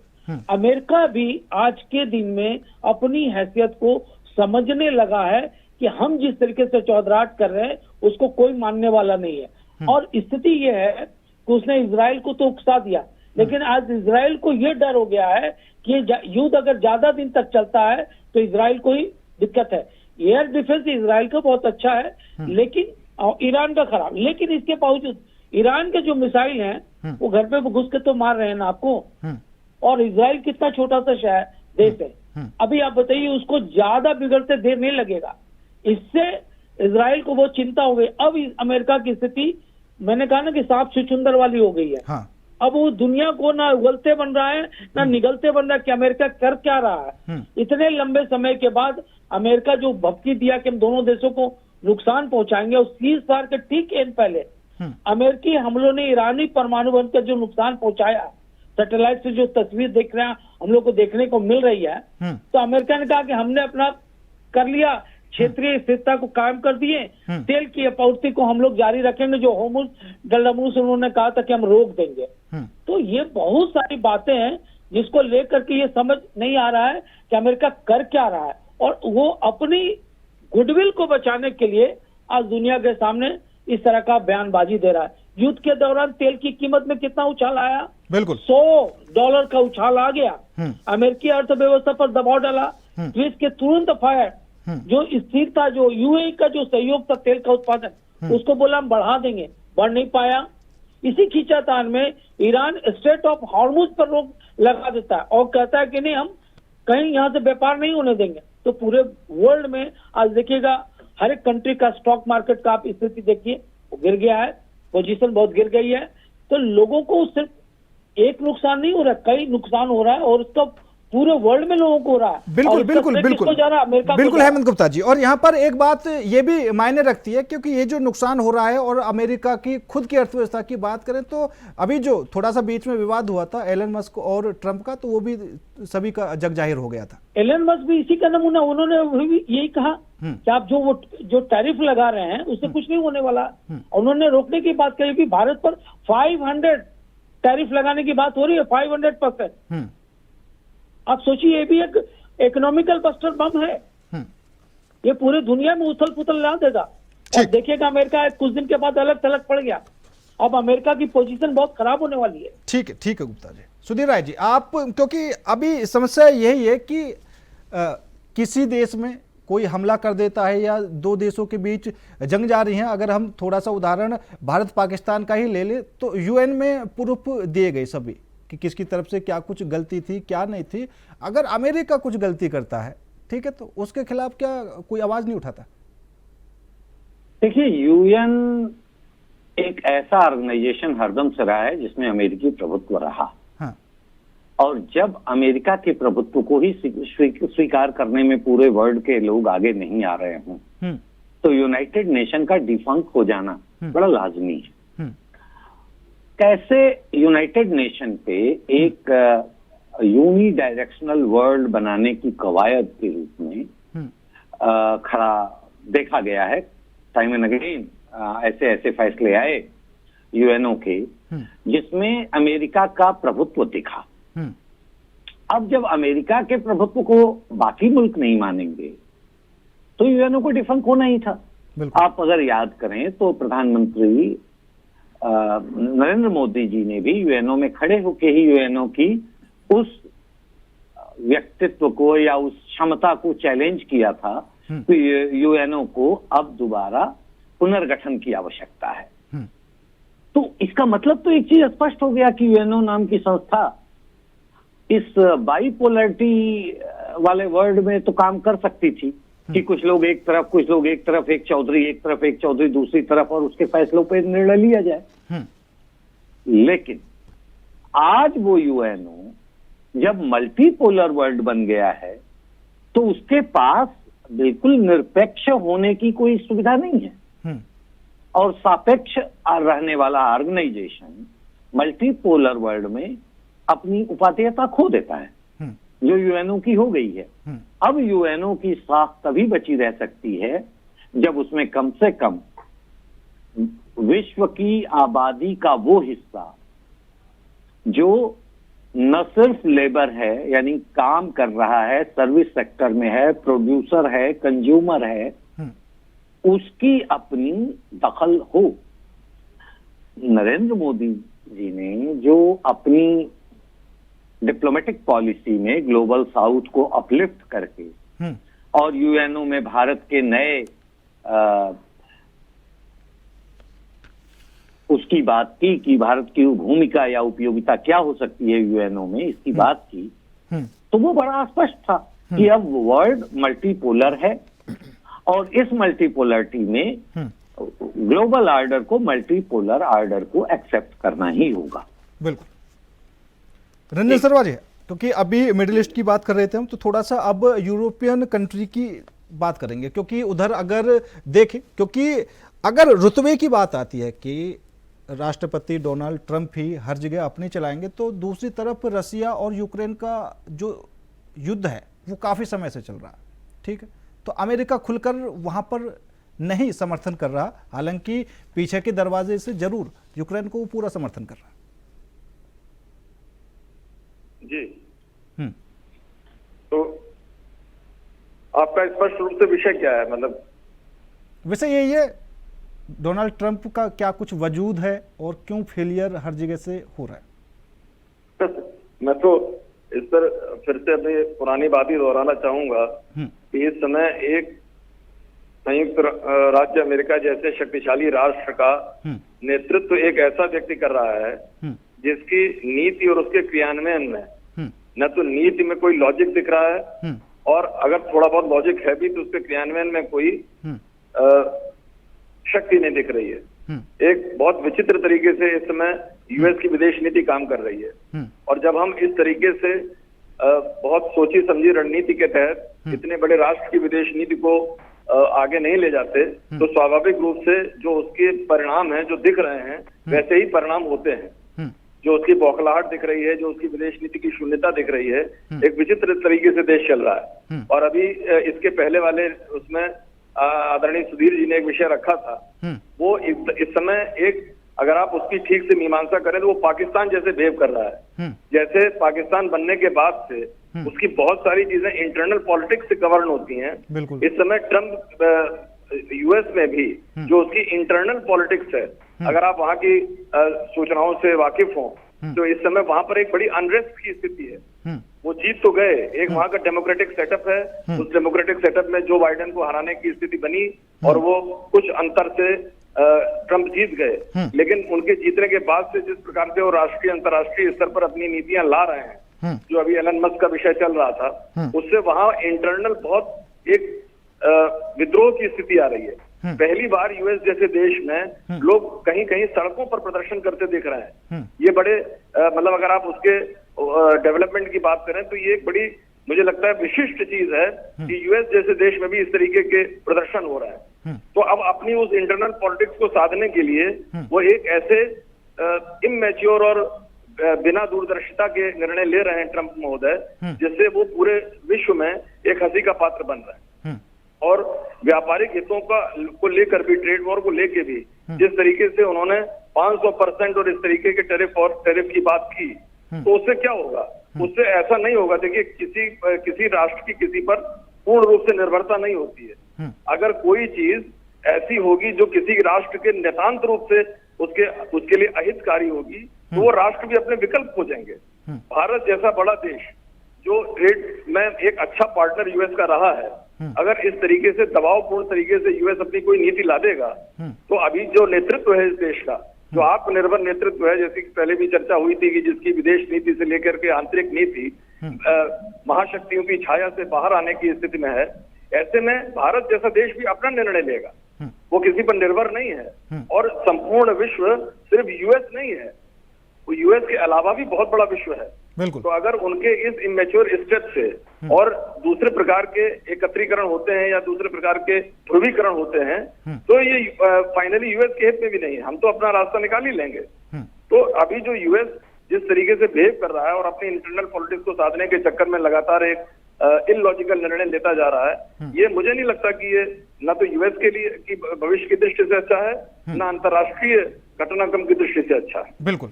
अमेरिका भी आज के दिन में अपनी हैसियत को समझने लगा है कि हम जिस तरीके से चौधराहट कर रहे हैं उसको कोई मानने वाला नहीं है। और स्थिति ये है कि उसने इजराइल को तो उकसा दिया, लेकिन आज इजराइल को ये डर हो गया है कि युद्ध अगर ज्यादा दिन तक चलता है तो इजराइल को ही दिक्कत है। एयर डिफेंस इजराइल का बहुत अच्छा है, लेकिन ईरान का खराब। लेकिन इसके बावजूद ईरान के जो मिसाइल हैं वो घर पे घुस के तो मार रहे हैं ना आपको। और इजराइल कितना छोटा सा शहर देश है, अभी आप बताइए उसको ज्यादा बिगड़ते देर नहीं लगेगा। इससे इजराइल को बहुत चिंता हो गई। अब अमेरिका की स्थिति मैंने कहा ना कि सांप छुछुंदर वाली हो गई है। हाँ। अब वो दुनिया को ना उगलते बन रहा है ना निगलते बन रहा है कि अमेरिका कर क्या रहा है। इतने लंबे समय के बाद अमेरिका जो भपकी दिया कि हम दोनों देशों को नुकसान पहुंचाएंगे, और सीज फायर के ठीक एंड पहले अमेरिकी हमलों ने ईरानी परमाणु बम का जो नुकसान पहुंचाया, सैटेलाइट से जो तस्वीर देख रहे हैं हम लोग को देखने को मिल रही है, तो अमेरिका ने कहा कि हमने अपना कर लिया, क्षेत्रीय स्थिरता को कायम कर दिए, तेल की आपूर्ति को हम लोग जारी रखेंगे, जो होमुज डल्लामुज उन्होंने कहा था कि हम रोक देंगे। तो ये बहुत सारी बातें हैं जिसको लेकर के ये समझ नहीं आ रहा है कि अमेरिका कर क्या रहा है, और वो अपनी गुडविल को बचाने के लिए आज दुनिया के सामने इस तरह का बयानबाजी दे रहा है। युद्ध के दौरान तेल की कीमत में कितना उछाल आया, बिल्कुल $100 का उछाल आ गया। अमेरिकी अर्थव्यवस्था पर दबाव डाला, स्विच के तुरंत फायर, जो स्थिरता, जो यूएई का जो सहयोग था तेल का उत्पादन, उसको बोला हम बढ़ा देंगे, बढ़ नहीं पाया। इसी खींचातान में ईरान स्ट्रेट ऑफ हॉर्मुज पर रोक लगा देता है और कहता है कि नहीं हम कहीं यहाँ से व्यापार नहीं होने देंगे। तो पूरे वर्ल्ड में आज देखिएगा हर एक कंट्री का स्टॉक मार्केट का आप स्थिति देखिए, वो गिर गया है, पोजीशन बहुत गिर गई है। तो लोगों को सिर्फ एक नुकसान नहीं हो रहा, कई नुकसान हो रहा है, और उसका पूरे वर्ल्ड में लोगों को हो रहा है। बिल्कुल बिल्कुल बिल्कुल बिल्कुल हेमंत गुप्ता जी। और यहाँ पर एक बात ये भी मायने रखती है, क्योंकि ये जो नुकसान हो रहा है और अमेरिका की खुद की अर्थव्यवस्था की बात करें तो अभी जो थोड़ा सा बीच में विवाद हुआ था एलन मस्क और ट्रंप का, तो वो भी सभी का जग जाहिर हो गया था। एलन मस्क भी इसी का नमूना, उन्होंने भी यही कहा कि आप जो टैरिफ लगा रहे हैं उससे कुछ नहीं होने वाला। उन्होंने रोकने की बात कही भी, भारत पर 500 टैरिफ लगाने की बात हो रही है, 500%। आप सोचिए, ये भी एक इकोनॉमिकल बस्टर बम है, ये पूरी दुनिया में उथल पुथल ला देगा। और देखिएगा अमेरिका कुछ दिन के बाद अलग थलग पड़ गया, अब अमेरिका की पोजीशन बहुत खराब होने वाली है। ठीक है गुप्ता जी। सुधीर राय जी, आप, क्योंकि अभी समस्या यही है कि किसी देश में कोई हमला कर देता है या दो देशों के बीच जंग जारी है। अगर हम थोड़ा सा उदाहरण भारत पाकिस्तान का ही ले ले तो यूएन में प्रूफ दिए गए सभी कि किसकी तरफ से क्या कुछ गलती थी क्या नहीं थी। अगर अमेरिका कुछ गलती करता है, ठीक है, तो उसके खिलाफ क्या कोई आवाज नहीं उठाता? देखिए, यूएन एक ऐसा ऑर्गेनाइजेशन हरदम से रहा है जिसमें अमेरिकी प्रभुत्व रहा। हाँ। और जब अमेरिका के प्रभुत्व को ही स्वीकार करने में पूरे वर्ल्ड के लोग आगे नहीं आ रहे हों, तो यूनाइटेड नेशन का डिफंक्ट हो जाना बड़ा लाजमी है। कैसे यूनाइटेड नेशन पे एक यूनी डायरेक्शनल वर्ल्ड बनाने की कवायद के रूप में खड़ा देखा गया है। टाइम एंड अगेन ऐसे ऐसे फैसले आए यूएनओ के जिसमें अमेरिका का प्रभुत्व दिखा। अब जब अमेरिका के प्रभुत्व को बाकी मुल्क नहीं मानेंगे तो यूएनओ को डिफंक्ट होना ही था। आप अगर याद करें तो प्रधानमंत्री नरेंद्र मोदी जी ने भी यूएनओ में खड़े होकर ही यूएनओ की उस व्यक्तित्व को या उस क्षमता को चैलेंज किया था कि यूएनओ को अब दोबारा पुनर्गठन की आवश्यकता है। तो इसका मतलब तो एक चीज स्पष्ट हो गया कि यूएनओ नाम की संस्था इस बाइपोलरिटी वाले वर्ल्ड में तो काम कर सकती थी कि कुछ लोग एक तरफ, कुछ लोग एक तरफ, एक चौधरी एक तरफ, एक चौधरी दूसरी तरफ, और उसके फैसलों पर निर्णय लिया जाए। लेकिन आज वो यूएनओ जब मल्टीपोलर वर्ल्ड बन गया है तो उसके पास बिल्कुल निरपेक्ष होने की कोई सुविधा नहीं है। और सापेक्ष रहने वाला ऑर्गेनाइजेशन मल्टीपोलर वर्ल्ड में अपनी उपादेयता खो देता है, जो यूएनओ की हो गई है। अब यूएनओ की साख तभी बची रह सकती है जब उसमें कम से कम विश्व की आबादी का वो हिस्सा जो न सिर्फ लेबर है, यानी काम कर रहा है, सर्विस सेक्टर में है, प्रोड्यूसर है, कंज्यूमर है, उसकी अपनी दखल हो। नरेंद्र मोदी जी ने जो अपनी डिप्लोमेटिक पॉलिसी में ग्लोबल साउथ को अपलिफ्ट करके और यूएनओ में भारत के नए उसकी बात की कि भारत की भूमिका या उपयोगिता क्या हो सकती है यूएनओ में, इसकी बात की, तो वो बड़ा स्पष्ट था कि अब वर्ल्ड मल्टीपोलर है और इस मल्टीपोलरिटी में ग्लोबल ऑर्डर को, मल्टीपोलर ऑर्डर को एक्सेप्ट करना ही होगा। बिल्कुल। रंजन सरवा जी, क्योंकि अभी मिडिल ईस्ट की बात कर रहे थे हम, तो थोड़ा सा अब यूरोपियन कंट्री की बात करेंगे, क्योंकि उधर अगर देखें, क्योंकि अगर रुतबे की बात आती है कि राष्ट्रपति डोनाल्ड ट्रंप ही हर जगह अपने चलाएंगे, तो दूसरी तरफ रसिया और यूक्रेन का जो युद्ध है वो काफ़ी समय से चल रहा है, ठीक है। तो अमेरिका खुलकर वहाँ पर नहीं समर्थन कर रहा, हालांकि पीछे के दरवाजे से जरूर यूक्रेन को पूरा समर्थन कर रहा है। जी, तो आपका स्पष्ट रूप से विषय क्या है? मतलब विषय यही है, डोनाल्ड ट्रंप का क्या कुछ वजूद है और क्यों फेलियर हर जगह से हो रहा है? मैं तो इस पर फिर से अपनी पुरानी बात ही दोहराना चाहूंगा कि इस समय एक संयुक्त राज्य अमेरिका जैसे शक्तिशाली राष्ट्र का नेतृत्व एक ऐसा व्यक्ति कर रहा है जिसकी नीति और उसके क्रियान्वयन में न तो नीति में कोई लॉजिक दिख रहा है, और अगर थोड़ा बहुत लॉजिक है भी तो उसके क्रियान्वयन में कोई शक्ति नहीं दिख रही है। एक बहुत विचित्र तरीके से इस समय यूएस की विदेश नीति काम कर रही है, और जब हम इस तरीके से बहुत सोची समझी रणनीति के तहत इतने बड़े राष्ट्र की विदेश नीति को आगे नहीं ले जाते, तो स्वाभाविक रूप से जो उसके परिणाम हैं, जो दिख रहे हैं, वैसे ही परिणाम होते हैं। जो उसकी बौखलाहट दिख रही है, जो उसकी विदेश नीति की शून्यता दिख रही है, एक विचित्र तरीके से देश चल रहा है। और अभी इसके पहले वाले उसमें आदरणीय सुधीर जी ने एक विषय रखा था, वो इस समय एक, अगर आप उसकी ठीक से मीमांसा करें तो वो पाकिस्तान जैसे बिहेव कर रहा है। जैसे पाकिस्तान बनने के बाद से उसकी बहुत सारी चीजें इंटरनल पॉलिटिक्स से गवर्न होती हैं, इस समय ट्रम्प यूएस में भी जो उसकी इंटरनल पॉलिटिक्स है, अगर आप वहां की सूचनाओं से वाकिफ हो तो इस समय वहां पर एक बड़ी अनरेस्ट की स्थिति है। वो जीत तो गए, एक वहां का डेमोक्रेटिक सेटअप है, उस डेमोक्रेटिक सेटअप में जो बाइडेन को हराने की स्थिति बनी और वो कुछ अंतर से ट्रंप जीत गए, लेकिन उनके जीतने के बाद से जिस प्रकार से वो राष्ट्रीय अंतर्राष्ट्रीय स्तर पर अपनी नीतियां ला रहे हैं, जो अभी एलन मस्क का विषय चल रहा था, उससे वहां इंटरनल बहुत एक विद्रोह की स्थिति आ रही है। पहली बार यूएस जैसे देश में लोग कहीं कहीं सड़कों पर प्रदर्शन करते दिख रहे हैं। ये बड़े मतलब अगर आप उसके डेवलपमेंट की बात करें तो ये एक बड़ी, मुझे लगता है, विशिष्ट चीज है कि यूएस जैसे देश में भी इस तरीके के प्रदर्शन हो रहा है। तो अब अपनी उस इंटरनल पॉलिटिक्स को साधने के लिए वो एक ऐसे इमैच्योर और बिना दूरदर्शिता के निर्णय ले रहे हैं ट्रंप महोदय, जिससे वो पूरे विश्व में एक हंसी का पात्र बन रहा है। और व्यापारिक हितों को लेकर भी, ट्रेड वॉर को लेकर भी जिस तरीके से उन्होंने 500% और इस तरीके के टैरिफ की बात की, तो उससे क्या होगा? उससे ऐसा नहीं होगा। देखिए, किसी राष्ट्र की किसी पर पूर्ण रूप से निर्भरता नहीं होती है। अगर कोई चीज ऐसी होगी जो किसी राष्ट्र के नितांत रूप से उसके लिए अहितकारी होगी, तो वो राष्ट्र भी अपने विकल्प खोजेंगे। भारत जैसा बड़ा देश जो ट्रेड में एक अच्छा पार्टनर यूएस का रहा है, अगर इस तरीके से दबावपूर्ण तरीके से यूएस अपनी कोई नीति ला देगा, तो अभी जो नेतृत्व है इस देश का, जो आत्मनिर्भर नेतृत्व है, जैसे कि पहले भी चर्चा हुई थी कि जिसकी विदेश नीति से लेकर के आंतरिक नीति महाशक्तियों की छाया से बाहर आने की स्थिति में है, ऐसे में भारत जैसा देश भी अपना निर्णय लेगा, वो किसी पर निर्भर नहीं है। और संपूर्ण विश्व सिर्फ यूएस नहीं है, वो यूएस के अलावा भी बहुत बड़ा विश्व है। बिल्कुल। तो अगर उनके इस इमेच्योर स्टेप से और दूसरे प्रकार के एकत्रीकरण होते हैं या दूसरे प्रकार के ध्रुवीकरण होते हैं, तो ये फाइनली यूएस के हित में भी नहीं है। हम तो अपना रास्ता निकाल ही लेंगे। तो अभी जो यूएस जिस तरीके से बिहेव कर रहा है और अपनी इंटरनल पॉलिटिक्स को साधने के चक्कर में लगातार एक इलॉजिकल निर्णय लेता जा रहा है, ये मुझे नहीं लगता कि ये ना तो यूएस के लिए की भविष्य की दृष्टि से अच्छा है, ना अंतर्राष्ट्रीय घटनाक्रम की दृष्टि से अच्छा है। बिल्कुल।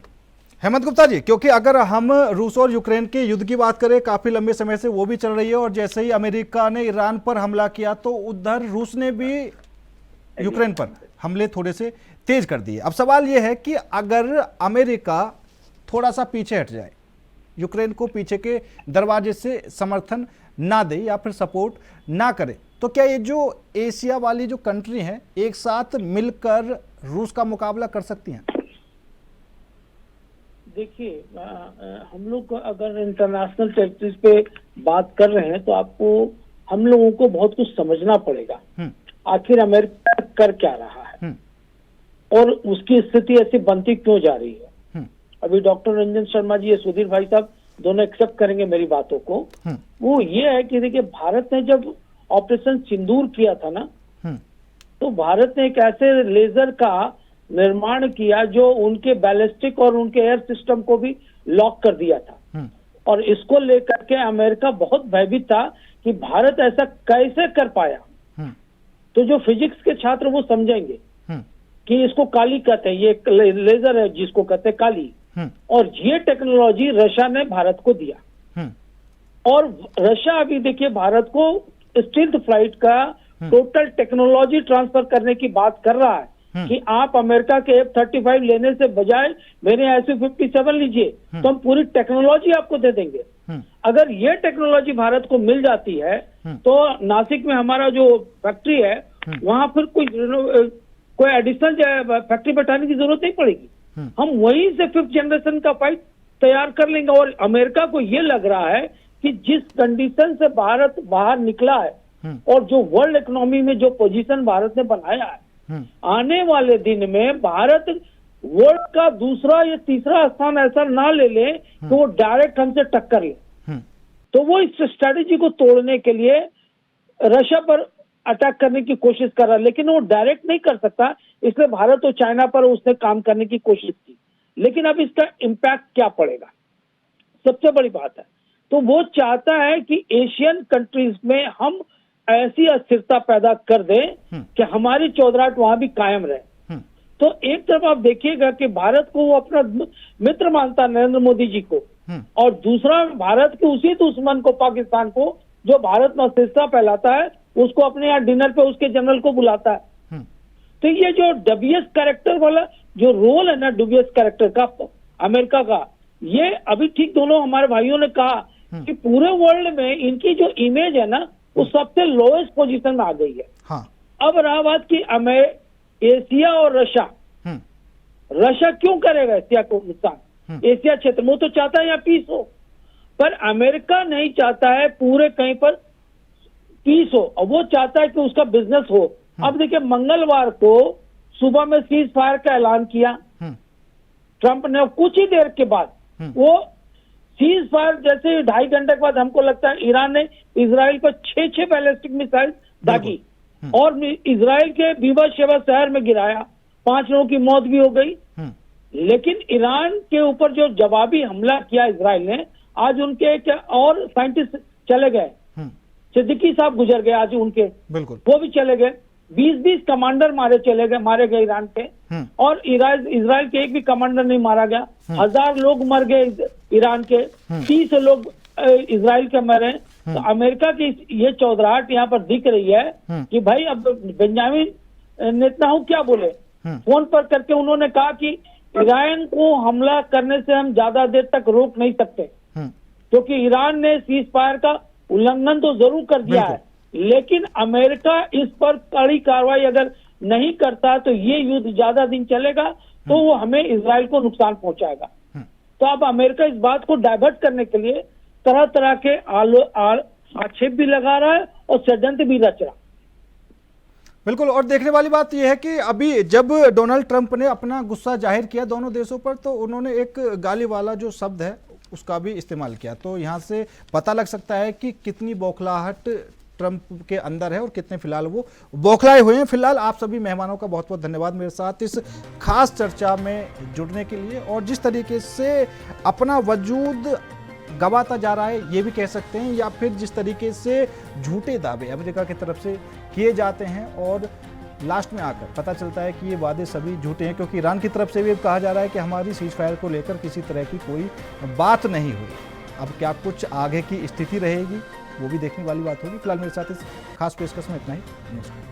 हेमंत गुप्ता जी, क्योंकि अगर हम रूस और यूक्रेन के युद्ध की बात करें, काफी लंबे समय से वो भी चल रही है, और जैसे ही अमेरिका ने ईरान पर हमला किया तो उधर रूस ने भी यूक्रेन पर हमले थोड़े से तेज कर दिए। अब सवाल ये है कि अगर अमेरिका थोड़ा सा पीछे हट जाए, यूक्रेन को पीछे के दरवाजे से समर्थन ना दे या फिर सपोर्ट ना करे, तो क्या ये जो एशिया वाली जो कंट्री हैं एक साथ मिलकर रूस का मुकाबला कर सकती हैं? देखिए, हम लोग अगर इंटरनेशनल टेरिटरीज पे बात कर रहे हैं तो आपको हम लोगों को बहुत कुछ समझना पड़ेगा। आखिर अमेरिका कर क्या रहा है और उसकी स्थिति ऐसी बनती क्यों जा रही है। अभी डॉक्टर रंजन शर्मा जी, सुधीर भाई साहब दोनों एक्सेप्ट करेंगे मेरी बातों को। वो ये है कि देखिए, भारत ने जब ऑपरेशन सिंदूर किया था ना, तो भारत ने एक ऐसे लेजर का निर्माण किया जो उनके बैलिस्टिक और उनके एयर सिस्टम को भी लॉक कर दिया था। और इसको लेकर के अमेरिका बहुत भयभीत था कि भारत ऐसा कैसे कर पाया। तो जो फिजिक्स के छात्र वो समझेंगे कि इसको काली कहते हैं, ये लेजर है जिसको कहते हैं काली, और ये टेक्नोलॉजी रशिया ने भारत को दिया। और रशिया अभी देखिए भारत को स्टील्थ फ्लाइट का टोटल टेक्नोलॉजी ट्रांसफर करने की बात कर रहा है कि आप अमेरिका के F-35 लेने से बजाय मेरे Su-57 लीजिए, तो हम पूरी टेक्नोलॉजी आपको दे देंगे। अगर ये टेक्नोलॉजी भारत को मिल जाती है तो नासिक में हमारा जो फैक्ट्री है वहां फिर कोई एडिशनल फैक्ट्री बैठाने की जरूरत नहीं पड़ेगी। हम वहीं से 5th जनरेशन का फाइट तैयार कर लेंगे। और अमेरिका को ये लग रहा है कि जिस कंडीशन से भारत बाहर निकला है और जो वर्ल्ड इकोनॉमी में जो पोजीशन भारत ने बनाया है, आने वाले दिन में भारत वर्ल्ड का दूसरा या तीसरा स्थान ऐसा ना ले ले तो वो डायरेक्ट हमसे टक्कर ले। तो वो इस स्ट्रेटेजी को तोड़ने के लिए रशिया पर अटैक करने की कोशिश कर रहा है, लेकिन वो डायरेक्ट नहीं कर सकता, इसलिए भारत और चाइना पर उसने काम करने की कोशिश की। लेकिन अब इसका इम्पैक्ट क्या पड़ेगा, सबसे बड़ी बात है। तो वो चाहता है कि एशियन कंट्रीज में हम ऐसी अस्थिरता पैदा कर दें कि हमारी चौधराहट वहां भी कायम रहे। तो एक तरफ आप देखिएगा कि भारत को वो अपना मित्र मानता है, नरेंद्र मोदी जी को, और दूसरा भारत के उसी दुश्मन को, पाकिस्तान को, जो भारत में अस्थिरता फैलाता है, उसको अपने यहाँ डिनर पे उसके जनरल को बुलाता है। तो ये जो डबियस कैरेक्टर वाला जो रोल है ना, डुबियस कैरेक्टर का अमेरिका का, ये अभी ठीक दोनों हमारे भाइयों ने कहा कि पूरे वर्ल्ड में इनकी जो इमेज है ना वो सबसे लोएस्ट पोजीशन में आ गई है। हाँ। अब रहा बात कि एशिया और रशिया क्यों करेगा एशिया को नुकसान? एशिया क्षेत्र में वो तो चाहता है यहाँ पीस हो, पर अमेरिका नहीं चाहता है पूरे कहीं पर पीस हो, और वो चाहता है कि उसका बिजनेस हो। अब देखिए, मंगलवार को सुबह में सीज फायर का ऐलान किया ट्रंप ने, कुछ ही देर के बाद वो सीज फायर जैसे 2.5 घंटे के बाद हमको लगता है ईरान ने इजराइल पर 6 बैलिस्टिक मिसाइल दागी और इजराइल के बीबा शेवा शहर में गिराया, 5 लोगों की मौत भी हो गई। लेकिन ईरान के ऊपर जो जवाबी हमला किया इजराइल ने, आज उनके क्या और साइंटिस्ट चले गए, सिद्दीकी साहब गुजर गए आज उनके, बिल्कुल वो भी चले गए। 20 कमांडर मारे गए ईरान के, और इजराइल के एक भी कमांडर नहीं मारा गया। 1000 लोग मर गए ईरान के, 30 लोग इजराइल के मरे। तो अमेरिका की ये चौधराहट यहाँ पर दिख रही है कि भाई अब बेंजामिन नेतन्याहू क्या बोले, फोन पर करके उन्होंने कहा कि ईरान को हमला करने से हम ज्यादा देर तक रोक नहीं सकते, क्योंकि ईरान ने सीज फायर का उल्लंघन तो जरूर कर दिया है, लेकिन अमेरिका इस पर कड़ी कार्रवाई अगर नहीं करता तो ये युद्ध ज्यादा दिन चलेगा, तो वो हमें इजराइल को नुकसान पहुंचाएगा। तो अब अमेरिका इस बात को डाइवर्ट करने के लिए तरह तरह के आक्षेप भी लगा रहा है और षड्यंत्र भी रच रहा। बिल्कुल। और देखने वाली बात यह है कि अभी जब डोनाल्ड ट्रंप ने अपना गुस्सा जाहिर किया दोनों देशों पर, तो उन्होंने एक गाली वाला जो शब्द है उसका भी इस्तेमाल किया। तो यहाँ से पता लग सकता है कि कितनी बौखलाहट ट्रंप के अंदर है और कितने फिलहाल वो बौखलाए हुए हैं। फिलहाल आप सभी मेहमानों का बहुत बहुत धन्यवाद मेरे साथ इस खास चर्चा में जुड़ने के लिए, और जिस तरीके से अपना वजूद गवाता जा रहा है ये भी कह सकते हैं, या फिर जिस तरीके से झूठे दावे अमेरिका की तरफ से किए जाते हैं और लास्ट में आकर पता चलता है कि ये वादे सभी झूठे हैं, क्योंकि ईरान की तरफ से भी कहा जा रहा है कि हमारी सीज फायर को लेकर किसी तरह की कोई बात नहीं हुई। अब क्या कुछ आगे की स्थिति रहेगी वो भी देखने वाली बात होगी। फिलहाल मेरे साथ इस खास पेशकश में इतना ही। नमस्कार।